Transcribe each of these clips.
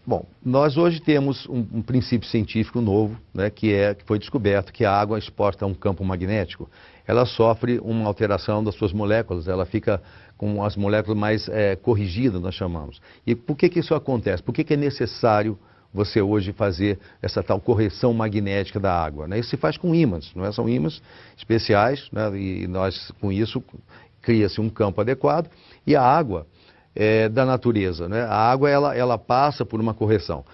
Bom, nós hoje temos um princípio científico novo, né, que foi descoberto que a água exposta a um campo magnético, ela sofre uma alteração das suas moléculas, ela fica com as moléculas mais corrigidas, nós chamamos. E por que isso acontece? Por que é necessário você hoje fazer essa tal correção magnética da água, né? Isso se faz com ímãs, não é? São ímãs especiais, né? E nós, com isso, cria-se um campo adequado e a água da natureza, né? A água, ela passa por uma correção.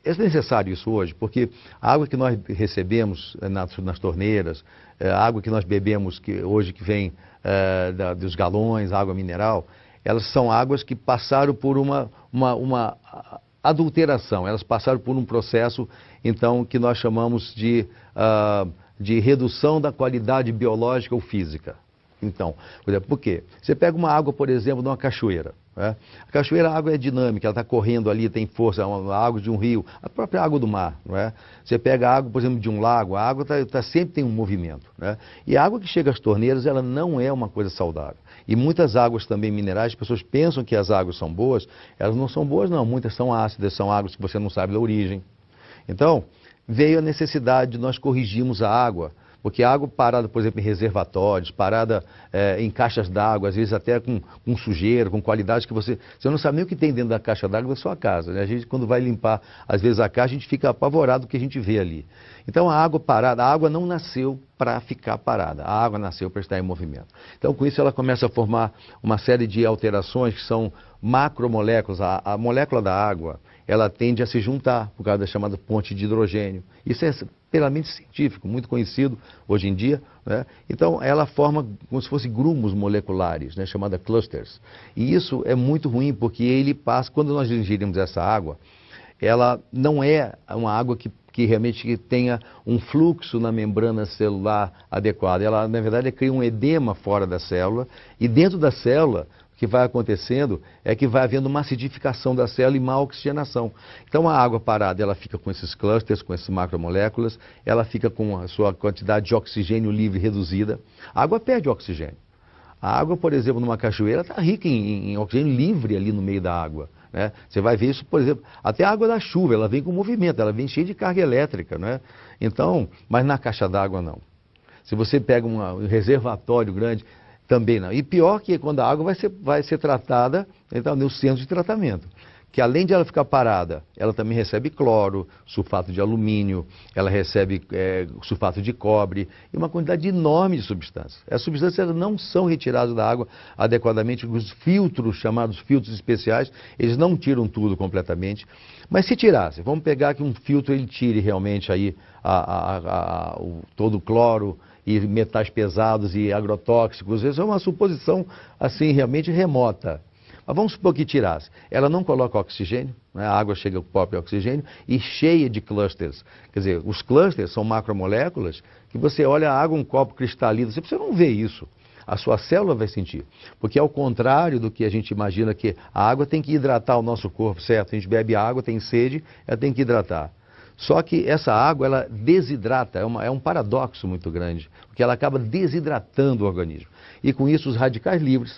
É necessário isso hoje, porque a água que nós recebemos nas torneiras, a água que nós bebemos hoje que vem dos galões, água mineral, elas são águas que passaram por uma adulteração, elas passaram por um processo, então, que nós chamamos de redução da qualidade biológica ou física. Então, por quê? Você pega uma água, por exemplo, de uma cachoeira, né? A cachoeira, a água é dinâmica, ela está correndo ali, tem força, é uma água de um rio, a própria água do mar, não é? Você pega a água, por exemplo, de um lago, a água sempre tem um movimento, né? E a água que chega às torneiras, ela não é uma coisa saudável. E muitas águas também minerais, as pessoas pensam que as águas são boas, elas não são boas não, muitas são ácidas, são águas que você não sabe da origem. Então, veio a necessidade de nós corrigirmos a água, porque a água parada, por exemplo, em reservatórios, parada em caixas d'água, às vezes até com sujeira, com qualidade que você não sabe nem o que tem dentro da caixa d'água da sua casa, né? A gente, quando vai limpar, às vezes, a caixa, a gente fica apavorado com o que a gente vê ali. Então, a água parada, a água não nasceu para ficar parada, a água nasceu para estar em movimento. Então, com isso, ela começa a formar uma série de alterações que são macromoléculas. A molécula da água, ela tende a se juntar por causa da chamada ponte de hidrogênio. Isso é plenamente científico, muito conhecido hoje em dia, né? Então, ela forma como se fossem grumos moleculares, né? Chamada clusters. E isso é muito ruim, porque ele passa, quando nós ingerimos essa água, ela não é uma água que realmente tenha um fluxo na membrana celular adequado. Ela, na verdade, cria um edema fora da célula, e dentro da célula, o que vai acontecendo é que vai havendo uma acidificação da célula e má oxigenação. Então, a água parada, ela fica com esses clusters, com essas macromoléculas, ela fica com a sua quantidade de oxigênio livre reduzida. A água perde oxigênio. A água, por exemplo, numa cachoeira, está rica em oxigênio livre ali no meio da água, né? Você vai ver isso, por exemplo, até a água da chuva, ela vem com movimento, ela vem cheia de carga elétrica, né? Então, mas na caixa d'água não. Se você pega um reservatório grande, também não. E pior que quando a água vai ser tratada, então, no centro de tratamento, que além de ela ficar parada, ela também recebe cloro, sulfato de alumínio, ela recebe sulfato de cobre e uma quantidade enorme de substâncias. As substâncias não são retiradas da água adequadamente, os filtros, chamados filtros especiais, eles não tiram tudo completamente, mas se tirasse, vamos pegar que um filtro ele tire realmente aí todo o cloro e metais pesados e agrotóxicos, isso é uma suposição assim realmente remota. Mas vamos supor que tirasse. Ela não coloca oxigênio, né? A água chega com o próprio oxigênio e cheia de clusters. Quer dizer, os clusters são macromoléculas que você olha a água, um copo cristalino, você não vê isso. A sua célula vai sentir. Porque ao contrário do que a gente imagina que a água tem que hidratar o nosso corpo, certo? A gente bebe água, tem sede, ela tem que hidratar. Só que essa água, ela desidrata, é um paradoxo muito grande, porque ela acaba desidratando o organismo. E com isso os radicais livres,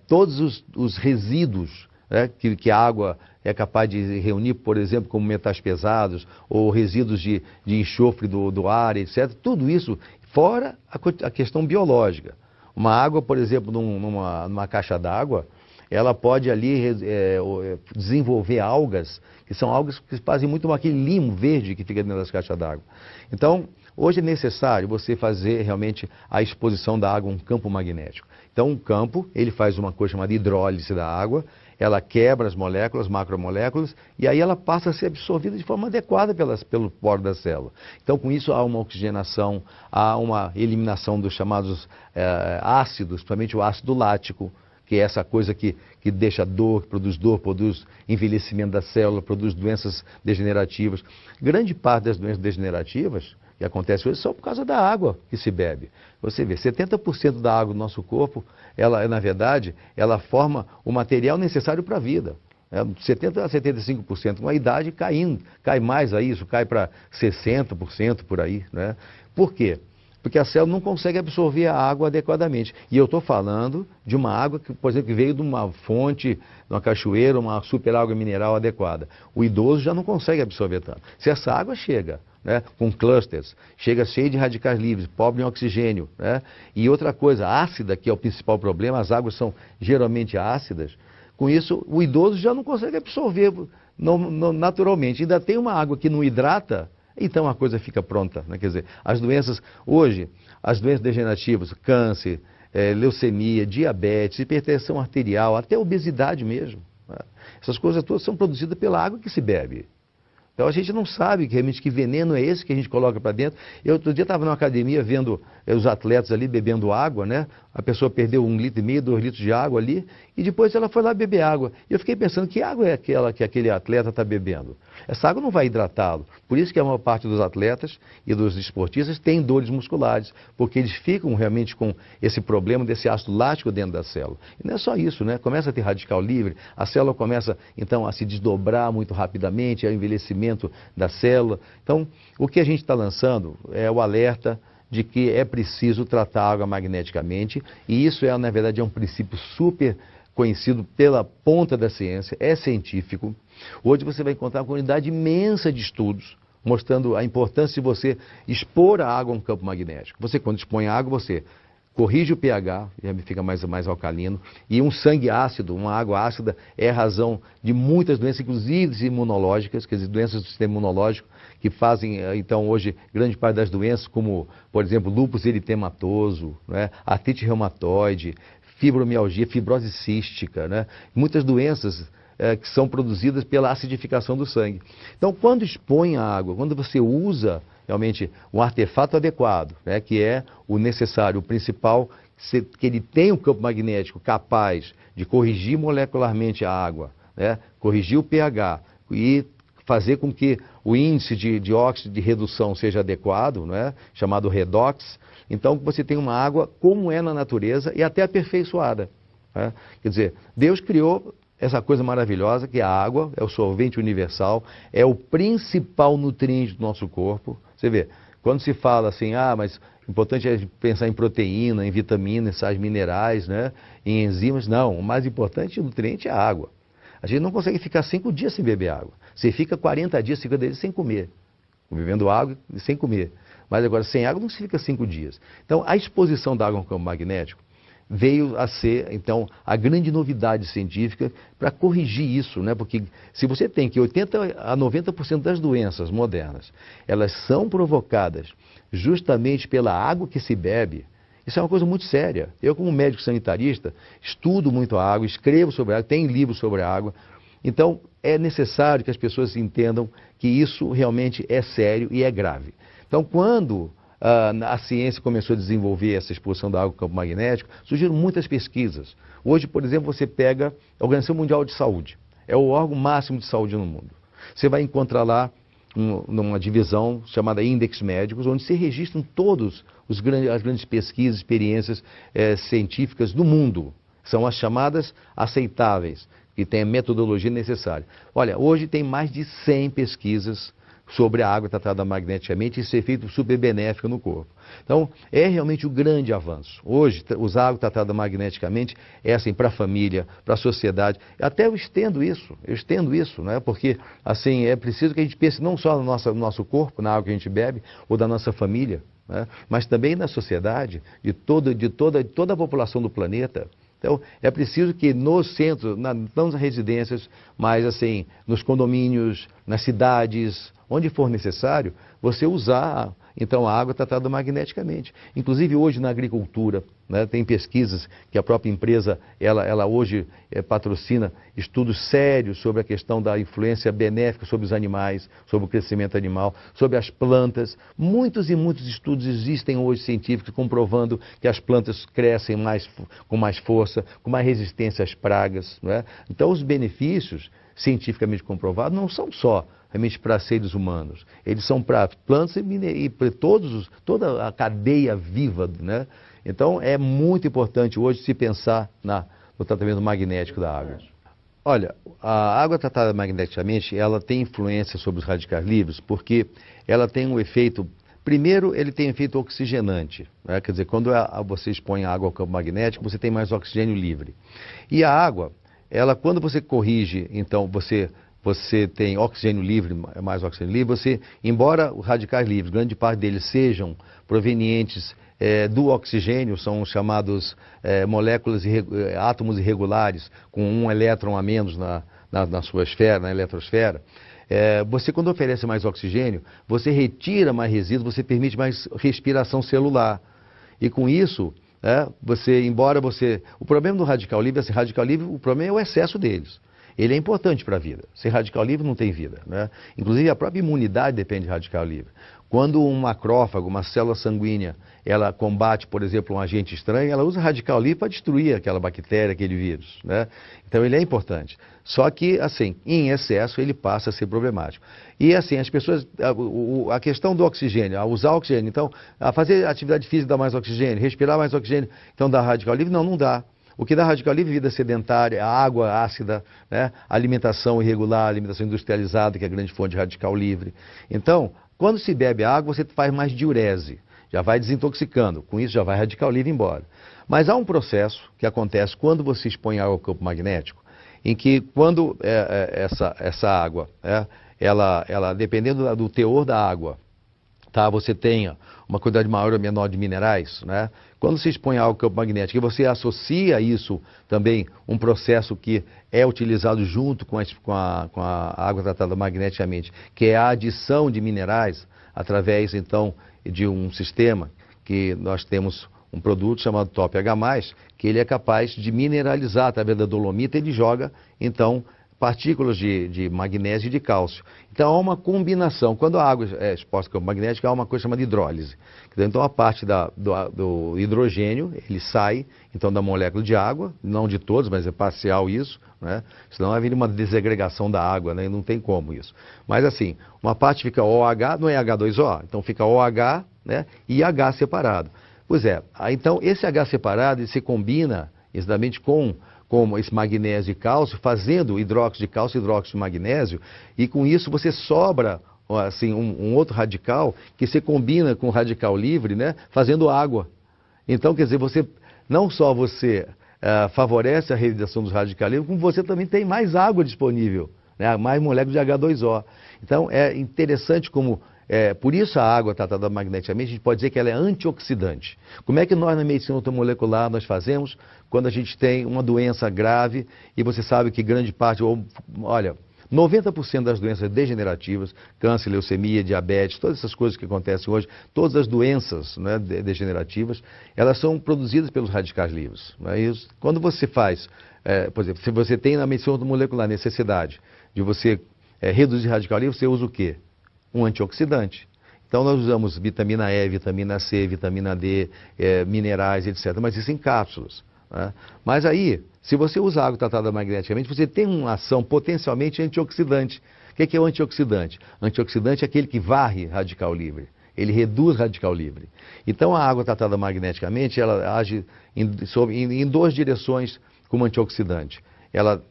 todos os resíduos, né, que a água é capaz de reunir, por exemplo, como metais pesados, ou resíduos de enxofre do ar, etc. Tudo isso, fora a questão biológica. Uma água, por exemplo, numa caixa d'água, ela pode ali desenvolver algas, que são algas que fazem muito aquele limo verde que fica dentro das caixas d'água. Então, hoje é necessário você fazer realmente a exposição da água a um campo magnético. Então, um campo, ele faz uma coisa chamada hidrólise da água, ela quebra as moléculas, macromoléculas, e aí ela passa a ser absorvida de forma adequada pelo poro da célula. Então, com isso, há uma oxigenação, há uma eliminação dos chamados ácidos, principalmente o ácido lático, que é essa coisa que deixa dor, produz envelhecimento da célula, produz doenças degenerativas. Grande parte das doenças degenerativas que acontecem hoje são por causa da água que se bebe. Você vê, 70% da água do nosso corpo, ela, na verdade, ela forma o material necessário para a vida. 70% a 75%, com a idade caindo, cai mais a isso, cai para 60% por aí, né? Por quê? Porque a célula não consegue absorver a água adequadamente. E eu estou falando de uma água que, por exemplo, que veio de uma fonte, de uma cachoeira, uma super água mineral adequada. O idoso já não consegue absorver tanto. Se essa água chega, né, com clusters, chega cheia de radicais livres, pobre em oxigênio, né, e outra coisa, ácida, que é o principal problema, as águas são geralmente ácidas, com isso o idoso já não consegue absorver naturalmente. Ainda tem uma água que não hidrata, então a coisa fica pronta, né? Quer dizer, as doenças, hoje, as doenças degenerativas, câncer, leucemia, diabetes, hipertensão arterial, até obesidade mesmo, né? Essas coisas todas são produzidas pela água que se bebe. Então a gente não sabe realmente que veneno é esse que a gente coloca para dentro. Eu outro dia estava na academia vendo os atletas ali bebendo água, né? A pessoa perdeu 1,5 litro, 2 litros de água ali, e depois ela foi lá beber água. E eu fiquei pensando, que água é aquela que aquele atleta está bebendo? Essa água não vai hidratá-lo. Por isso que a maior parte dos atletas e dos esportistas tem dores musculares, porque eles ficam realmente com esse problema desse ácido lático dentro da célula. E não é só isso, né? Começa a ter radical livre, a célula começa então a se desdobrar muito rapidamente, é o envelhecimento da célula. Então, o que a gente está lançando é o alerta de que é preciso tratar a água magneticamente, e isso na verdade, é um princípio super conhecido pela ponta da ciência, é científico. Hoje você vai encontrar uma quantidade imensa de estudos mostrando a importância de você expor a água a um campo magnético. Você, quando expõe a água, você corrige o pH, fica mais alcalino, e um sangue ácido, uma água ácida, é a razão de muitas doenças, inclusive imunológicas, quer dizer, doenças do sistema imunológico, que fazem, então, hoje, grande parte das doenças, como, por exemplo, lúpus eritematoso, né, artrite reumatoide, fibromialgia, fibrose cística, né, muitas doenças que são produzidas pela acidificação do sangue. Então, quando expõe a água, quando você usa realmente um artefato adequado, né, que é o necessário, o principal, que ele tem um campo magnético capaz de corrigir molecularmente a água, né, corrigir o pH e fazer com que o índice de óxido de redução seja adequado, né, chamado redox. Então você tem uma água como é na natureza e até aperfeiçoada, né? Quer dizer, Deus criou essa coisa maravilhosa que é a água, é o solvente universal, é o principal nutriente do nosso corpo. Você vê, quando se fala assim, mas o importante é pensar em proteína, em vitaminas, sais minerais, né, em enzimas. Não, o mais importante nutriente é a água. A gente não consegue ficar 5 dias sem beber água. Você fica 40 dias, 50 dias sem comer, bebendo água e sem comer. Mas agora, sem água não se fica 5 dias. Então, a exposição da água ao campo magnético veio a ser, então, a grande novidade científica para corrigir isso, né? Porque se você tem que 80% a 90% das doenças modernas, elas são provocadas justamente pela água que se bebe, isso é uma coisa muito séria. Eu, como médico sanitarista, estudo muito a água, escrevo sobre a água, tenho livros sobre a água. Então, é necessário que as pessoas entendam que isso realmente é sério e é grave. Então, quando a ciência começou a desenvolver essa exposição da água ao campo magnético, surgiram muitas pesquisas. Hoje, por exemplo, você pega a Organização Mundial de Saúde, é o órgão máximo de saúde no mundo. Você vai encontrar lá numa divisão chamada Index Médicos, onde se registram todas as grandes pesquisas, experiências científicas do mundo. São as chamadas aceitáveis, que têm a metodologia necessária. Olha, hoje tem mais de 100 pesquisas sobre a água tratada magneticamente e esse efeito super benéfico no corpo. Então, é realmente um grande avanço. Hoje, usar água tratada magneticamente é assim para a família, para a sociedade. Até eu estendo isso, né? Porque assim, é preciso que a gente pense não só no nosso corpo, na água que a gente bebe, ou da nossa família, né? Mas também na sociedade, de toda a população do planeta. Então, é preciso que nos centros, não nas residências, mas assim, nos condomínios, nas cidades, onde for necessário, você usar então a água tratada magneticamente. Inclusive hoje na agricultura, né, tem pesquisas que a própria empresa, ela hoje patrocina estudos sérios sobre a questão da influência benéfica sobre os animais, sobre o crescimento animal, sobre as plantas. Muitos e muitos estudos existem hoje científicos comprovando que as plantas crescem com mais força, com mais resistência às pragas, não é? Então os benefícios cientificamente comprovados não são só realmente para seres humanos, eles são para plantas e para toda a cadeia viva, né? Então é muito importante hoje se pensar no tratamento magnético da água. Olha, a água tratada magneticamente, ela tem influência sobre os radicais livres porque ela tem um efeito Primeiro, ele tem efeito oxigenante, né? Quer dizer, quando você expõe a água ao campo magnético, você tem mais oxigênio livre. E a água, ela, quando você corrige, então você tem oxigênio livre, mais oxigênio livre, você, embora os radicais livres, grande parte deles sejam provenientes do oxigênio, são chamados moléculas, átomos irregulares, com um elétron a menos na sua esfera, na eletrosfera. Você, quando oferece mais oxigênio, você retira mais resíduos, você permite mais respiração celular. E com isso, o problema do radical livre, o problema é o excesso deles. Ele é importante para a vida. Sem radical livre não tem vida, né? Inclusive a própria imunidade depende de radical livre. Quando um macrófago, uma célula sanguínea, ela combate, por exemplo, um agente estranho, ela usa radical livre para destruir aquela bactéria, aquele vírus, né? Então ele é importante. Só que, assim, em excesso ele passa a ser problemático. E assim, as pessoas, a questão do oxigênio, a usar oxigênio, então, a fazer atividade física dá mais oxigênio, respirar mais oxigênio, então dá radical livre? Não dá. O que dá radical livre é vida sedentária, a água ácida, né? Alimentação irregular, alimentação industrializada, que é a grande fonte de radical livre. Então, quando se bebe água, você faz mais diurese, já vai desintoxicando, com isso já vai radical livre embora. Mas há um processo que acontece quando você expõe água ao campo magnético, em que quando essa água, ela dependendo do teor da água, tá, você tenha uma quantidade maior ou menor de minerais, né? Quando se expõe ao campo magnético e você associa isso também, um processo que é utilizado junto com a água tratada magneticamente, que é a adição de minerais, através então de um sistema que nós temos um produto chamado Top H+, que ele é capaz de mineralizar através da dolomita, ele joga então partículas de magnésio e de cálcio. Então há uma combinação. Quando a água é exposta ao campo magnético, há uma coisa chamada hidrólise. Então a parte do hidrogênio, ele sai então da molécula de água, não de todos, mas é parcial isso, né? Senão vai vir uma desagregação da água, né? E não tem como isso. Mas assim, uma parte fica OH, não é H2O, então fica OH, né? E H separado. Pois é, então esse H separado ele se combina exatamente com esse magnésio e cálcio, fazendo hidróxido de cálcio e hidróxido de magnésio, e com isso você sobra assim, um outro radical que se combina com o radical livre, né, fazendo água. Então, quer dizer, não só você favorece a realização dos radicais livres, como você também tem mais água disponível, né, mais moléculas de H2O. Então, é interessante como... por isso a água tratada magneticamente, a gente pode dizer que ela é antioxidante. Como é que nós na medicina automolecular nós fazemos quando a gente tem uma doença grave e você sabe que grande parte, olha, 90% das doenças degenerativas, câncer, leucemia, diabetes, todas essas coisas que acontecem hoje, todas as doenças, né, degenerativas, elas são produzidas pelos radicais livres. Não é isso? Quando você faz, por exemplo, se você tem na medicina automolecular necessidade de você reduzir radical livre, você usa o quê? Um antioxidante. Então nós usamos vitamina E, vitamina C, vitamina D, minerais, etc. Mas isso em cápsulas, né? Mas aí, se você usa água tratada magneticamente, você tem uma ação potencialmente antioxidante. O que é o antioxidante? Antioxidante é aquele que varre radical livre. Ele reduz radical livre. Então a água tratada magneticamente, ela age em duas direções como antioxidante. Ela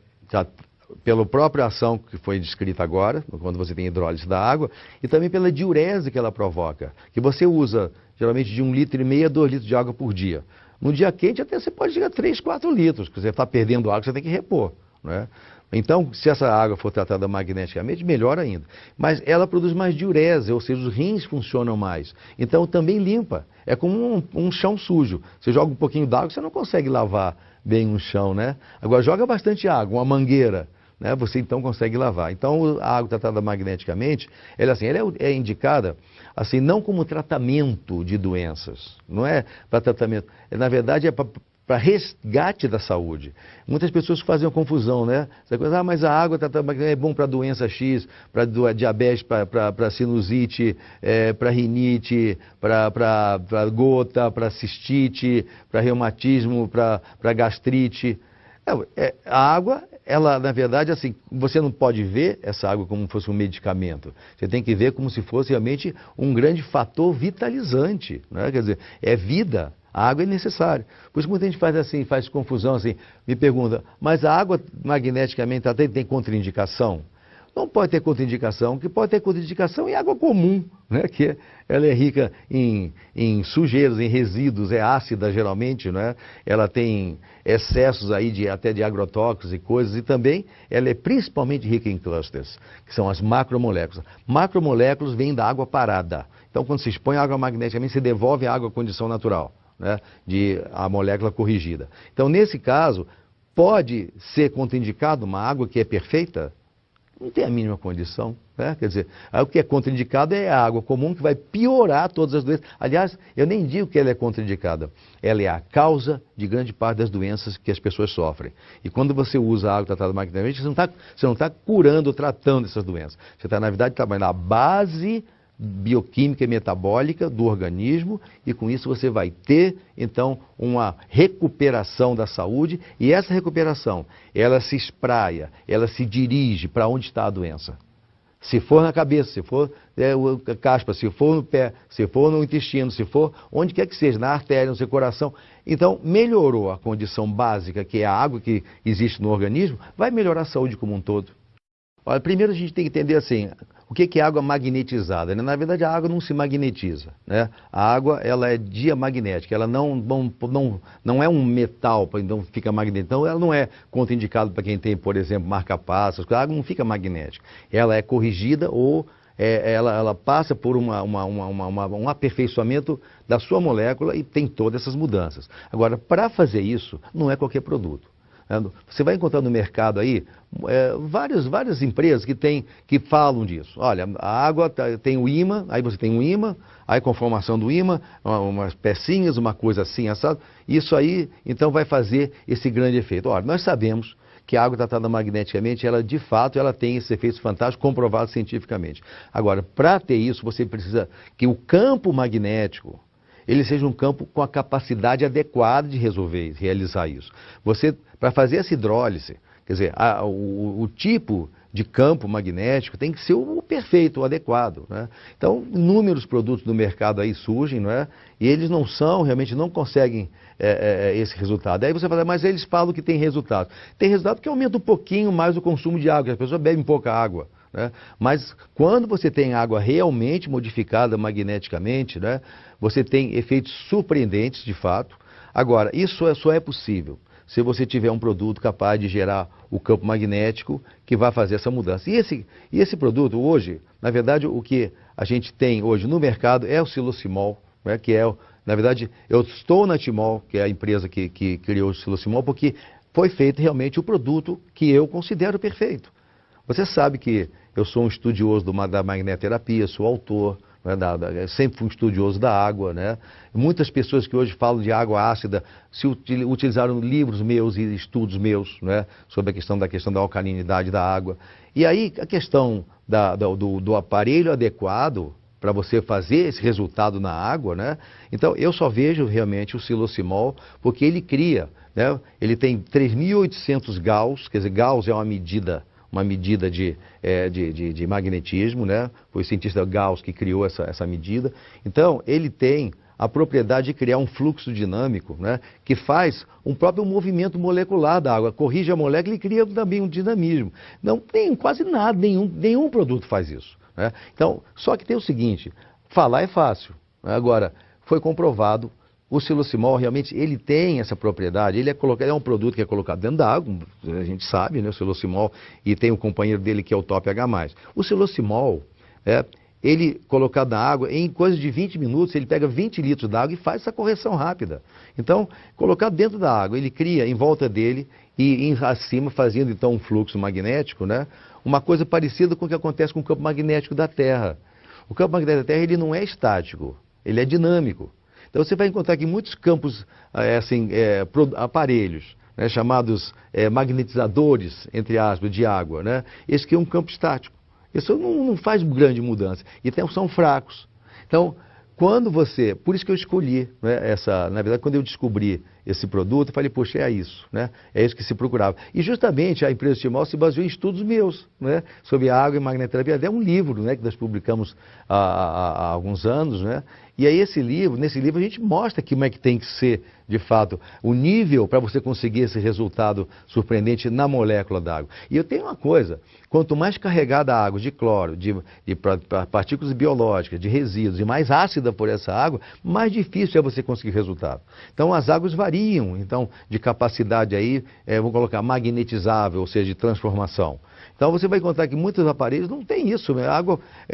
pela própria ação que foi descrita agora, quando você tem hidrólise da água, e também pela diurese que ela provoca, que você usa geralmente de 1,5 litro a 2 litros de água por dia. No dia quente até você pode chegar a 3, 4 litros, que você está perdendo água, você tem que repor, né? Então, se essa água for tratada magneticamente, melhor ainda. Mas ela produz mais diurese, ou seja, os rins funcionam mais. Então, também limpa. É como um chão sujo. Você joga um pouquinho d'água, você não consegue lavar bem um chão, né? Agora, joga bastante água, uma mangueira, né? Você então consegue lavar. Então, a água tratada magneticamente, ela é indicada, assim, não como tratamento de doenças. Não é para tratamento. Na verdade, é para resgate da saúde. Muitas pessoas fazem uma confusão, né? Essa coisa, mas a água é bom para doença X, para diabetes, para sinusite, para rinite, para gota, para cistite, para reumatismo, para gastrite. A água, ela, na verdade, assim, você não pode ver essa água como se fosse um medicamento. Você tem que ver como se fosse realmente um grande fator vitalizante, né? Quer dizer, é vida. A água é necessária. Por isso muita gente faz confusão assim, me pergunta, mas a água magneticamente tem contraindicação? não pode ter contraindicação. O que pode ter contraindicação é água comum, né? Que ela é rica em sujeiros, em resíduos, é ácida geralmente, né? Ela tem excessos aí até de agrotóxicos e coisas, e também ela é principalmente rica em clusters, que são as macromoléculas. Macromoléculas vêm da água parada. Então, quando se expõe a água magneticamente, se devolve a água à condição natural, né? De a molécula corrigida. Então, nesse caso, pode ser contraindicado uma água que é perfeita? Não tem a mínima condição, né? Quer dizer, o que é contraindicado é a água comum, que vai piorar todas as doenças. Aliás, eu nem digo que ela é contraindicada. Ela é a causa de grande parte das doenças que as pessoas sofrem. E quando você usa a água tratada magneticamente, você não está curando ou tratando essas doenças. Você está, na verdade, trabalhando a base bioquímica e metabólica do organismo, e com isso você vai ter, então, uma recuperação da saúde, e essa recuperação, ela se espraia, ela se dirige para onde está a doença. Se for na cabeça, se for caspa, se for no pé, se for no intestino, se for onde quer que seja, na artéria, no seu coração. Então, melhorou a condição básica, que é a água que existe no organismo, vai melhorar a saúde como um todo. Olha, primeiro a gente tem que entender assim, o que é água magnetizada, né? Na verdade, a água não se magnetiza, né? A água, ela é diamagnética, ela não é um metal, então fica magnética. Então, ela não é contraindicada para quem tem, por exemplo, marca-passos. A água não fica magnética. Ela é corrigida ou ela passa por um aperfeiçoamento da sua molécula e tem todas essas mudanças. Agora, para fazer isso, não é qualquer produto. Você vai encontrar no mercado aí várias empresas que falam disso. Olha, a água tem o ímã, aí você tem um ímã, aí com a formação do ímã, umas pecinhas, uma coisa assim, assado. Isso aí, então, vai fazer esse grande efeito. Olha, nós sabemos que a água tratada magneticamente, ela de fato, ela tem esses efeitos fantásticos comprovados cientificamente. Agora, para ter isso, você precisa que o campo magnético ele seja um campo com a capacidade adequada de realizar isso. Você, para fazer essa hidrólise, quer dizer, o tipo de campo magnético tem que ser o perfeito, o adequado, né? Então, inúmeros produtos no mercado aí surgem, não é? E eles não são, realmente não conseguem esse resultado. Aí você fala, mas eles falam que tem resultado. Tem resultado que aumenta um pouquinho mais o consumo de água, as pessoas bebem pouca água, né? Mas quando você tem água realmente modificada magneticamente, né, você tem efeitos surpreendentes de fato. Agora, isso só é possível se você tiver um produto capaz de gerar o campo magnético que vai fazer essa mudança. E esse produto hoje, na verdade, o que a gente tem hoje no mercado é o Silosimol, né, que é, na verdade, eu estou na Timol, que é a empresa que criou o Silosimol, porque foi feito realmente o produto que eu considero perfeito. Você sabe que eu sou um estudioso da magnetoterapia, sou autor, né, sempre fui um estudioso da água, né? Muitas pessoas que hoje falam de água ácida utilizaram livros meus e estudos meus, né, sobre a questão da alcalinidade da água. E aí a questão do aparelho adequado para você fazer esse resultado na água, né? Então eu só vejo realmente o Silosimol porque ele cria, né? Ele tem 3.800 Gauss, quer dizer, Gauss é uma medida de magnetismo, né? Foi o cientista Gauss que criou essa medida. Então, ele tem a propriedade de criar um fluxo dinâmico, né? Que faz um próprio movimento molecular da água, corrige a molécula e cria também um dinamismo. Não tem quase nada, nenhum produto faz isso, né? Então, só que tem o seguinte, falar é fácil, né? Agora, foi comprovado. O Silosimol realmente ele tem essa propriedade, ele é um produto que é colocado dentro da água, a gente sabe, né, o Silosimol, e tem um companheiro dele que é o Top H+. O Silosimol, ele colocado na água, em coisa de 20 minutos, ele pega 20 litros d'água e faz essa correção rápida. Então, colocado dentro da água, ele cria em volta dele e acima, fazendo então um fluxo magnético, né, uma coisa parecida com o que acontece com o campo magnético da Terra. O campo magnético da Terra ele não é estático, ele é dinâmico. Então você vai encontrar aqui muitos campos, aparelhos, né, chamados magnetizadores, entre aspas, de água, né? Esse aqui é um campo estático. Isso não faz grande mudança. E são fracos. Então, por isso que eu escolhi, né, na verdade, quando eu descobri esse produto, eu falei, poxa, é isso, né? É isso que se procurava. E justamente a empresa Timol se baseou em estudos meus, né? Sobre água e magnetoterapia. É um livro, né, que nós publicamos há alguns anos, né? E aí nesse livro a gente mostra como é que tem que ser, de fato, o nível para você conseguir esse resultado surpreendente na molécula da água. E eu tenho uma coisa, quanto mais carregada a água de cloro, de partículas biológicas, de resíduos, e mais ácida por essa água, mais difícil é você conseguir resultado. Então as águas variam, então, de capacidade aí, vou colocar magnetizável, ou seja, de transformação. Então você vai encontrar que muitos aparelhos não tem isso. Né?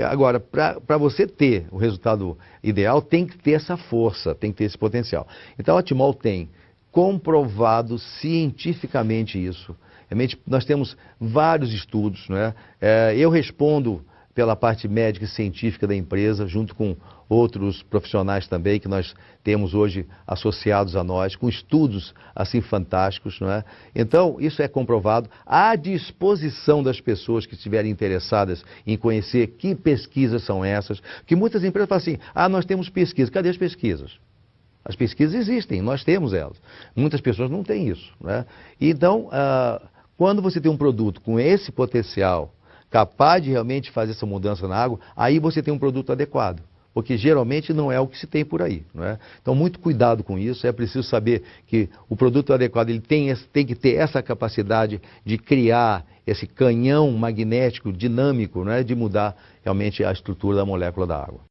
Agora, para você ter o resultado ideal, tem que ter essa força, tem que ter esse potencial. Então a Timol tem comprovado cientificamente isso. Realmente, nós temos vários estudos. Né? Eu respondo pela parte médica e científica da empresa, junto com outros profissionais também que nós temos hoje associados a nós, com estudos assim fantásticos, não é? Então, isso é comprovado à disposição das pessoas que estiverem interessadas em conhecer que pesquisas são essas, que muitas empresas falam assim, nós temos pesquisas, cadê as pesquisas? As pesquisas existem, nós temos elas. Muitas pessoas não têm isso, né? Então, quando você tem um produto com esse potencial, capaz de realmente fazer essa mudança na água, aí você tem um produto adequado. Porque geralmente não é o que se tem por aí. Não é? Então, muito cuidado com isso. É preciso saber que o produto adequado ele tem que ter essa capacidade de criar esse canhão magnético dinâmico, não é? De mudar realmente a estrutura da molécula da água.